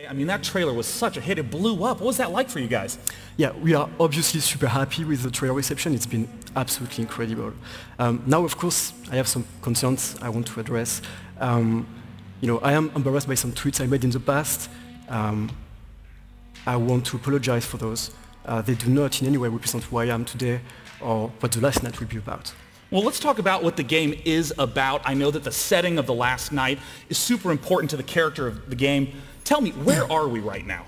I mean, that trailer was such a hit. It blew up. What was that like for you guys? Yeah, we are obviously super happy with the trailer reception. It's been absolutely incredible. Now, of course, I have some concerns I want to address. I am embarrassed by some tweets I made in the past. I want to apologize for those. They do not in any way represent who I am today or what the last night will be about. Well, let's talk about what the game is about. I know that the setting of the last night is super important to the character of the game. Tell me, where are we right now?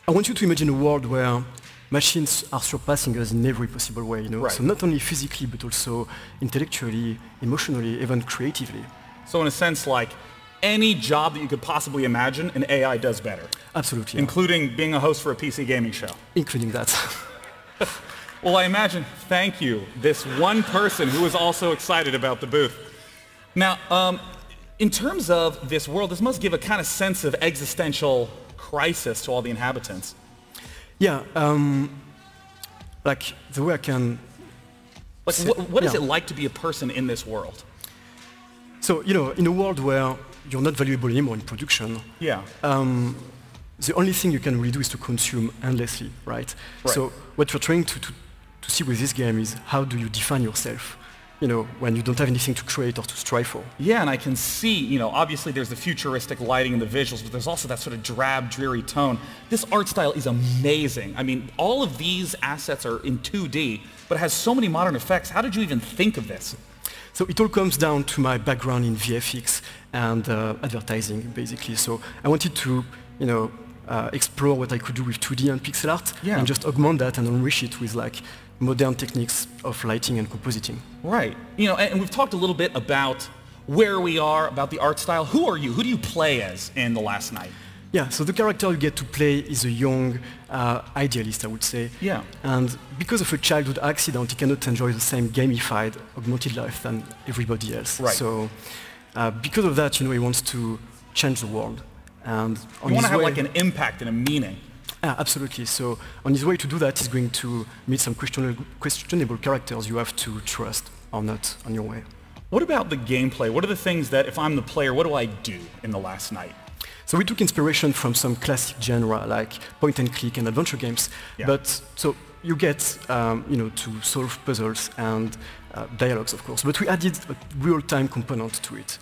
I want you to imagine a world where machines are surpassing us in every possible way, Right. So not only physically, but also intellectually, emotionally, even creatively. So in a sense, like any job that you could possibly imagine, an AI does better. Absolutely. Including being a host for a PC gaming show. Including that. Well, I imagine, thank you, this one person who is also excited about the booth. Now, in terms of this world, this must give a kind of sense of existential crisis to all the inhabitants. Yeah, like the way I can... Like, what is it like to be a person in this world? So, in a world where you're not valuable anymore in production, Yeah. the only thing you can really do is to consume endlessly, right? So what you're trying to see with this game is how do you define yourself, when you don't have anything to create or to strive for. Yeah, and I can see, obviously there's the futuristic lighting and the visuals, but there's also that sort of drab, dreary tone. This art style is amazing. I mean, all of these assets are in 2D, but it has so many modern effects. How did you even think of this? So it all comes down to my background in VFX and advertising, basically. So I wanted to, explore what I could do with 2D and pixel art, and just augment that and enrich it with modern techniques of lighting and compositing. Right. And we've talked a little bit about where we are, about the art style. Who are you? Who do you play as in The Last Night? Yeah, so the character you get to play is a young idealist, I would say. Yeah. And because of a childhood accident, he cannot enjoy the same gamified, augmented life than everybody else. Right. So because of that, he wants to change the world. And you want to have like an impact and a meaning. Absolutely. So on his way to do that, he's going to meet some questionable characters you have to trust or not on your way. What about the gameplay? What are the things that, if I'm the player, what do I do in The Last Night? So we took inspiration from some classic genre like point and click and adventure games. Yeah. But so you get, to solve puzzles and dialogues, of course. But we added a real-time component to it.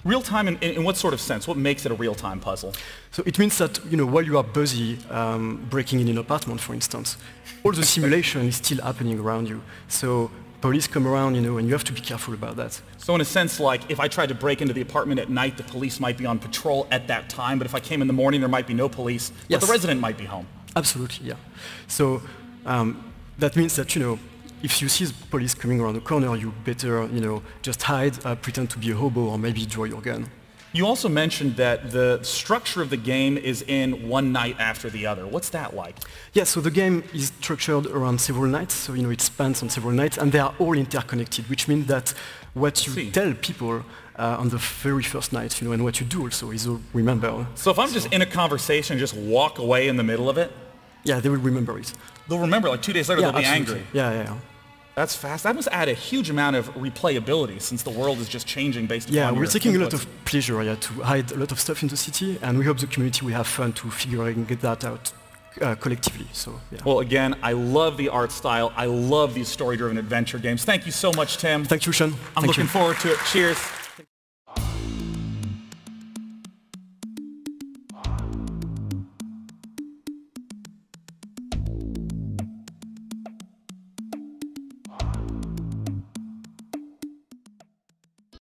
Real-time in what sort of sense? What makes it a real-time puzzle? So it means that while you are busy breaking in an apartment, for instance, all the simulation is still happening around you. So police come around, and you have to be careful about that. So in a sense, like if I tried to break into the apartment at night, the police might be on patrol at that time, but if I came in the morning, there might be no police, but the resident might be home. Absolutely, yeah. So that means that, if you see the police coming around the corner, you better, just hide, pretend to be a hobo, or maybe draw your gun. You also mentioned that the structure of the game is in one night after the other. What's that like? Yeah, so the game is structured around several nights, so it spans on several nights, and they are all interconnected, which means that what you tell people on the very first night, and what you do also is all remembered. So if I'm just in a conversation, just walk away in the middle of it? Yeah, they will remember it. They'll remember, like 2 days later, they'll be angry. Yeah. That's fast. That must add a huge amount of replayability since the world is just changing based upon your we're taking inputs. a lot of pleasure to hide a lot of stuff in the city, and we hope the community will have fun to get that out collectively. So, yeah. Well, again, I love the art style. I love these story-driven adventure games. Thank you so much, Tim. Thank you, Sean. I'm looking forward to it. Cheers.